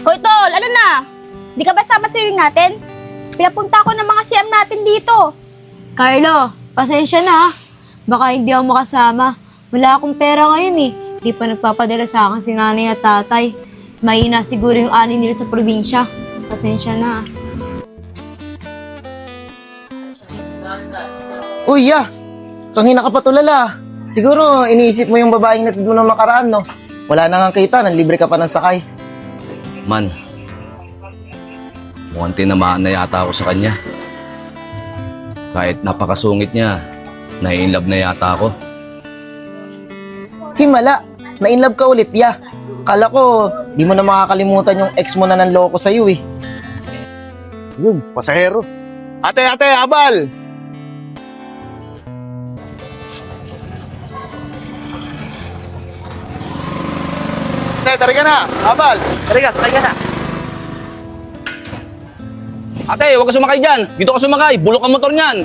Hoy tol, ano na? Di ka ba sama sa ring natin? Pinapunta ko ng mga siyam natin dito. Carlo, pasensya na. Baka hindi ako makasama. Wala akong pera ngayon eh. Di pa nagpapadala sa akin si nanay at tatay. Mahina siguro yung ani nila sa probinsya. Pasensya na. Uy, kanina ka pa tulala. Siguro, iniisip mo yung babaeng natid mo ng makaraan, no? Wala na nga kita, nanlibre ka pa ng sakay. Man, mukhang tinamaan na yata ako sa kanya. Kahit napakasungit niya, nai-inlove na yata ako. Himala, na-inlove ka ulit, Kala ko, di mo na makakalimutan yung ex mo na nanloko sa'yo, eh. Yun, pasahero. Ate, abal! Ate, tari ka na! Abal! Tari ka, sakay ka na! Ate, huwag ka sumakay dyan! Dito ka sumakay! Bulok ang motor niyan!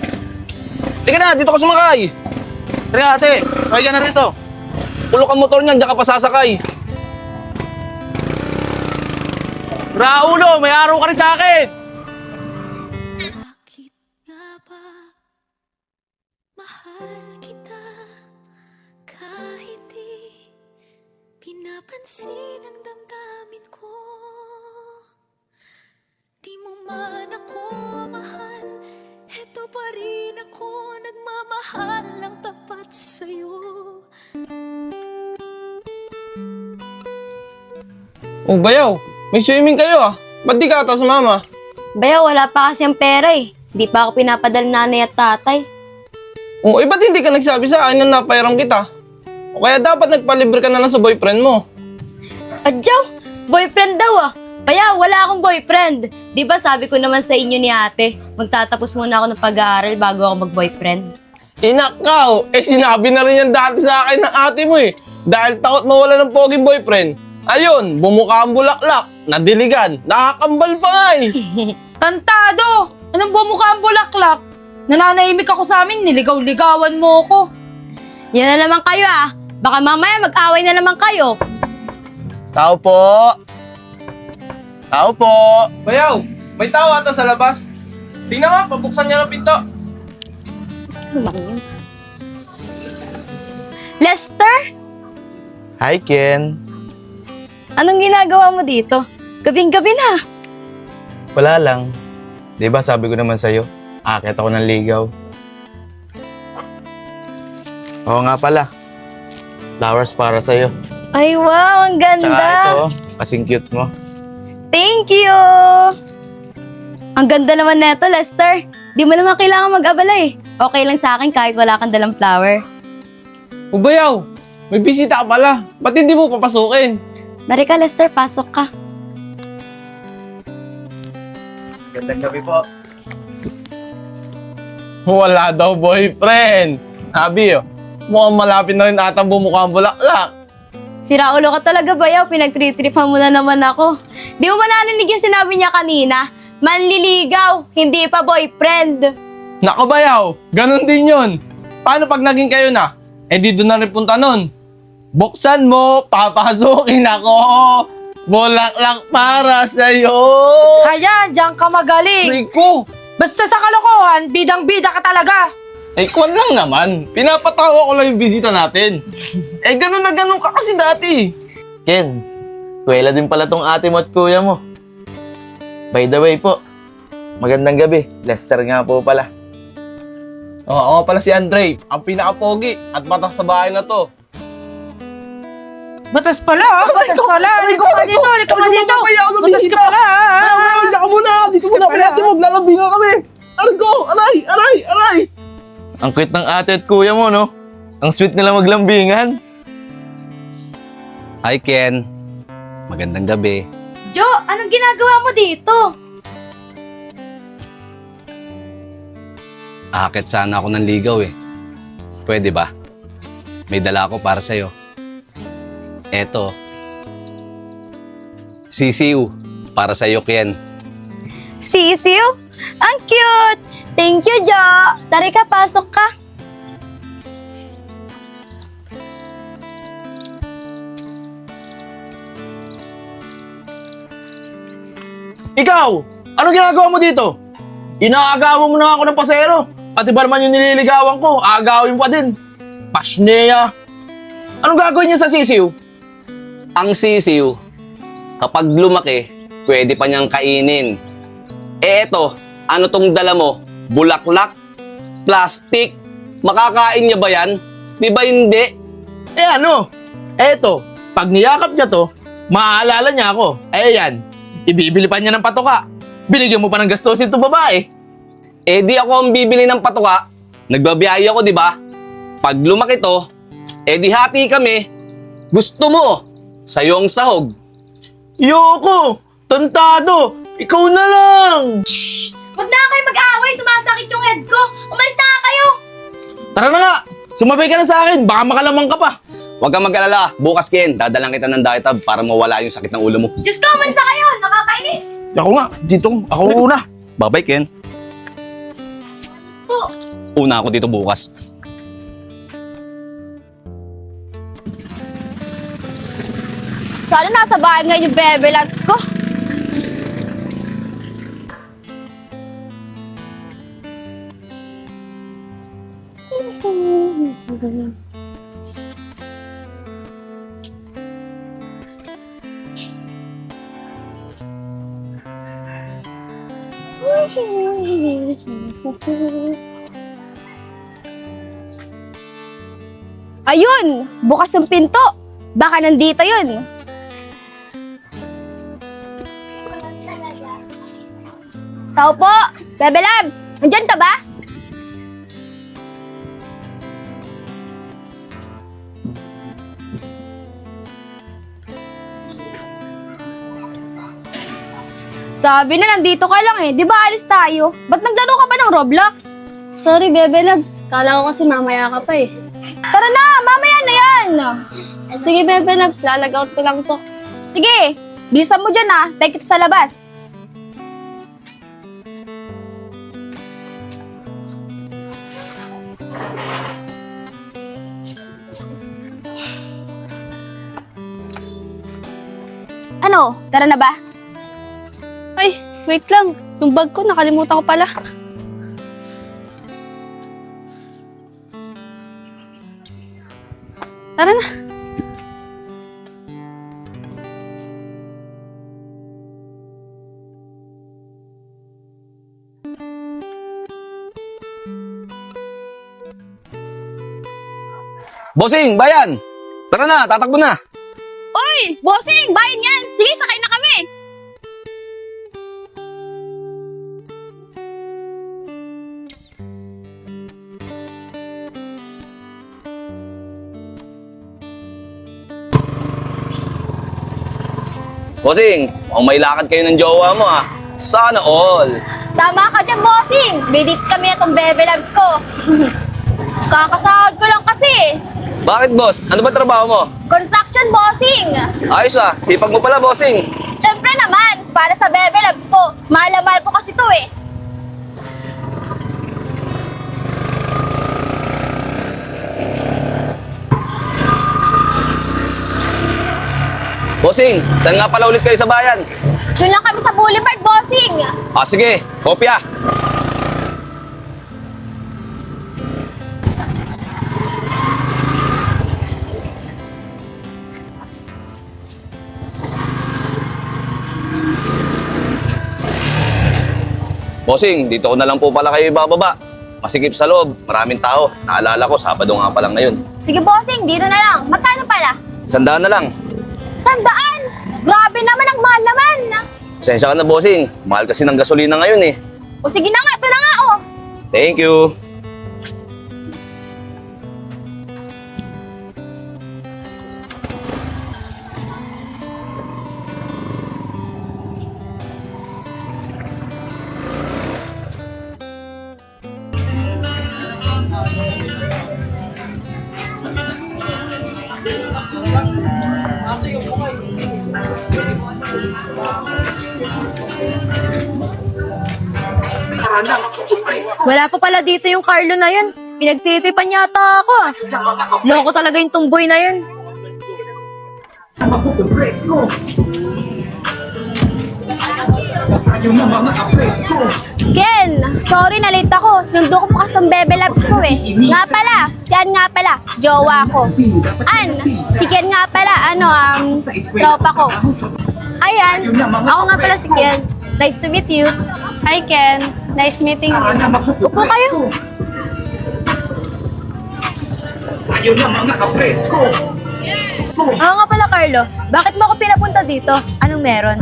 Halika na, dito ka sumakay! Tari ka, ate! Sakay ka na rito! Bulok ang motor niyan, diyan ka pa sasakay! Raulo, may araw ka rin sa akin! Bakit nga ba mahal kita kahit di pinapansin ang damdamin ko? Di mo man ako mahal, eto pa rin ako nagmamahal ng tapat sa'yo. Oh, bayaw. May swimming kayo ah. Ba't di ka ata sumama? Bayaw, wala pa kasi ang pera eh. Di pa ako pinapadala nanay at tatay. Oh, ba't hindi ka nagsabi sa akin na napairam kita? O kaya dapat nagpalibre ka na lang sa boyfriend mo. Adyaw, boyfriend daw ah. Bayaw, wala akong boyfriend. Di ba sabi ko naman sa inyo ni ate, magtatapos muna ako ng pag-aaral bago ako mag-boyfriend. Inakaw, sinabi na rin yan dati sa akin ng ate mo eh. Dahil takot mawala ng poging boyfriend. Ayun, bumuka ang bulaklak, nadiligan, nakakambal pa nga eh. Tantado! Anong bumukha ang bulaklak? Nananahimik ako sa amin, niligaw-ligawan mo ako. Yan na naman kayo ah. Baka mamaya mag-away na naman kayo. Tao po! Tao po! Bayaw, may tao ata sa labas. Tingnan nga, pabuksan niya ng pinto. Lester? Hi, Ken. Anong ginagawa mo dito? Gabing-gabi na. Wala lang. Di ba sabi ko naman sa'yo, akit ako ng ligaw. Oo nga pala. Flowers para sa'yo. Ay wow, ang Tsaka ganda. ito, kasing cute mo. Thank you! Ang ganda naman neto, Lester. Di mo naman kailangan mag-abala eh. Okay lang sa akin kahit wala kang dalang flower. O bayaw, may bisita ka pala. Ba't hindi mo papasukin? Dari ka, Lester. Pasok ka. Gandang gabi po. Wala daw boyfriend. Sabi mukhang malapit na rin ata bumuka ang bulaklak. Sira ulo ka talaga, bayaw. Pinagtritripan mo na naman ako. Di mo ba narinig yung sinabi niya kanina? Manliligaw, hindi pa boyfriend. Nako bayaw, ganun din yun. Paano pag naging kayo na? Eh di doon na rin punta nun. Buksan mo, papasukin ako. Bulaklak para sa'yo. Ayan, diyan ka magaling. Rico, Basta sa kalokohan, bidang-bida ka talaga. eh kwan lang naman. Pinapatawa ko lang yung bisita natin. Eh ganun na ganun ka kasi dati. Ken, kuwela din pala tong ate mo at kuya mo. By the way po, magandang gabi. Lester nga po pala. Oo, ako pala si Andre, ang pinaka-pogi at batas sa bahay na to. Batas pala, batas pala. Halika ka dito, halika ka dito. Batas ka pala. Ayaw, diyan ka muna. Dito muna Batas ka pala pala. ate, maglalambingan kami. Argo, aray. Ang cute ng ate at kuya mo, no? Ang sweet nila maglambingan. Hi, Ken. Magandang gabi. Jo, anong ginagawa mo dito? Akit sana ako ng ligaw eh. Pwede ba? May dala ako para sa'yo. Eto. Sisiu. Para sa'yo, Ken. Sisiw? Ang cute! Thank you, Jo. Dari ka, pasok ka. Ikaw, anong ginagawa mo dito? Inaagawan mo na ako ng pasero. Pati ba naman yung nililigawan ko, aagawin pa din. Pasneya. Anong gagawin niya sa sisiw? Ang sisiw, kapag lumaki, pwede pa niyang kainin. Eh eto, ano tong dala mo? Bulaklak? Plastic? Makakain niya ba yan? Di ba hindi? Eh ano? Eto, pag niyakap niya to, maaalala niya ako. Eh yan, ibibili pa niya ng patoka. Binigyan mo pa ng gastusin to babae. Eh di ako ang bibili ng patuka. Nagbabiyahe ako, di ba? Pag lumaki to, eh di hati kami. Gusto mo? Sa'yo ang sahog. Yoko! Tantado! Ikaw na lang! Huwag na kayo mag-away, sumasakit yung head ko. Umalis na kayo. Tara na nga! Sumabay ka na sa akin, baka makalamang ka pa. Huwag kang mag-alala. Bukas, Ken, dadalang kita ng diet hub para mawala yung sakit ng ulo mo. Diyos ko, umalis na kayo. Nakakainis. Ako nga, dito, ako una. Bye-bye, Ken. Una ako dito bukas. Sana nasa bahay ngayon yung bebe loves ko. Ayun! Bukas ang pinto! Baka nandito yun! Tao po! Bebe Labs! Nandyan ka ba? Sabi na nandito ka lang eh. Di ba alis tayo? Ba't naglaro ka pa ng Roblox? Sorry, Bebe Labs. Kala ko kasi mamaya ka pa eh. Tara na! Mamaya na yan! Sige, Bebe Labs. Lalag-out ko lang to. Sige! Bilisan mo dyan ah. Take it sa labas. Ano? Tara na ba? Ay, wait lang. Yung bag ko, nakalimutan ko pala. Tara na. Bossing, bayan! Tara na, tatakbo na! Uy! Bossing! Bayan yan! Sige, sakay na kami! Bossing, mukhang may lakad kayo ng jowa mo ah. Sana all! Tama ka dyan, bossing! Bidit kami na tong bebe loves ko. Kakasahod ko lang kasi. Bakit boss? Ano ba trabaho mo? Construction, bossing! Ayos ah, sipag mo pala bossing. Siyempre naman, para sa bebe loves ko. Mahal na mahal ko kasi to eh. Bossing, saan nga pala ulit kayo sa bayan? Doon lang kami sa boulevard, bossing! Ah sige, kopya! Bossing, dito ko na lang po pala kayo ibababa. Masikip sa loob, maraming tao. Naalala ko, Sabado nga pa lang ngayon. Sige, bossing, dito na lang. Magkano pala? 100 na lang. 100? Grabe naman, ang mahal naman! Pasensya ka na, bossing. Mahal kasi ng gasolina ngayon eh. O sige na nga, ito na nga oh! Thank you. Wala pa pala dito yung Carlo na yun. Pinagtiritripan yata ako ah. Loko talaga yung tumboy na yun. Ken, sorry na late ako. Sinundo ko pa kasi ng Bebe Labs ko eh. Nga pala, si Ann nga pala, jowa ko. Ann, si Ken nga pala, tropa ko. Ayan, ako nga pala si Ken. Nice to meet you. Hi Ken, nice meeting you. Upo kayo. Oo nga pala Carlo, bakit mo ako pinapunta dito? Anong meron?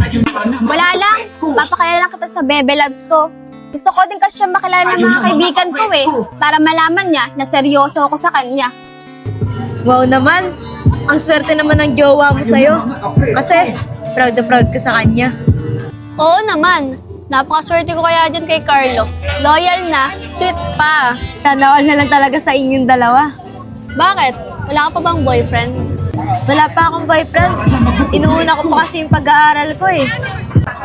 Wala lang, papakilala lang kita sa Bebe Labs ko. Gusto ko din kasi siya makilala ng mga kaibigan ko eh, para malaman niya na seryoso ako sa kanya. Wow naman, ang swerte naman ng jowa mo sa'yo. Kasi, proud na proud ka sa kanya. Oo naman, napakaswerte ko kaya dyan kay Carlo. Loyal na, sweet pa. Sana all na lang talaga sa inyong dalawa. Bakit? Wala ka pa bang boyfriend? Wala pa akong boyfriend. Inuuna ko pa kasi yung pag-aaral ko eh.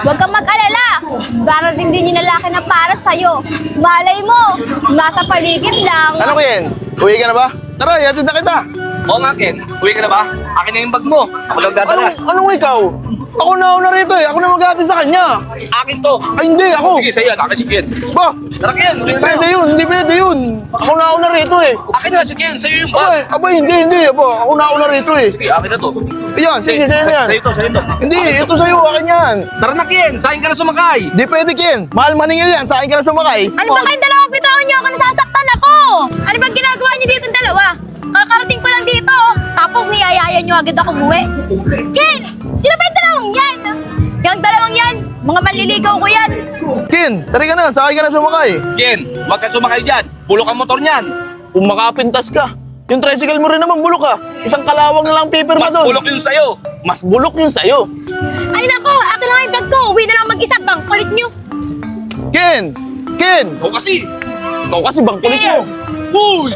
Huwag kang mag-alala, darating din yung lalaki na para sa'yo. Malay mo, nasa paligid lang. Ano Ken? Uwi ka na ba? Tara, yatid na kita. Oo nga, Ken. Uwi ka na ba? Akin na yung bag mo. Ako lang dadala. Anong ikaw? Ako na rito eh. Ako na mag-aatin sa kanya. Akin to. Ay, hindi. Ako. Sige, sa'yo. Akin si Ken. Ba? Tara, Ken. Uwi Hindi tayo. pwede yun. Hindi pwede yun. Ako na rito eh. Akin na si Ken. Sa'yo yung bag. Abay, hindi. Aba, ako na rito eh. Sige, akin na to. Ayan, sige, sa'yo yan. Sa'yo to. Hindi, ito sa'yo. Akin yan. Tara na, Ken. Sa'kin ka na sumakay. Di pwede, Ken. Mahal maningil yan. Sa akin ka na sumakay. Ano ba kayong dalawang bitawan niyo ako? Nasasaktan ako! Ano bang ginagawa niyo dito dalawa? Kakarating ko lang dito, tapos niyayaya niyo agad ako umuwi. Ken, sino ba yung dalawang yan? Yung dalawang yan, mga manliligaw ko yan. Ken, tari ka na. Sa akin ka na sumakay. Ken, huwag ka sumakay dyan. Bulok ang motor niyan. Kung makapintas ka. Yung tricycle mo rin naman bulok ka. Isang kalawang na lang paper Mas ba doon? bulok yun sa'yo. Mas bulok yun sa'yo. Ay nako, akin na nga yung bag ko. Uwi na lang mag-isa, bang kulit niyo. Ken! Ken! Ikaw kasi. Ikaw kasi bang kulit mo. Uy!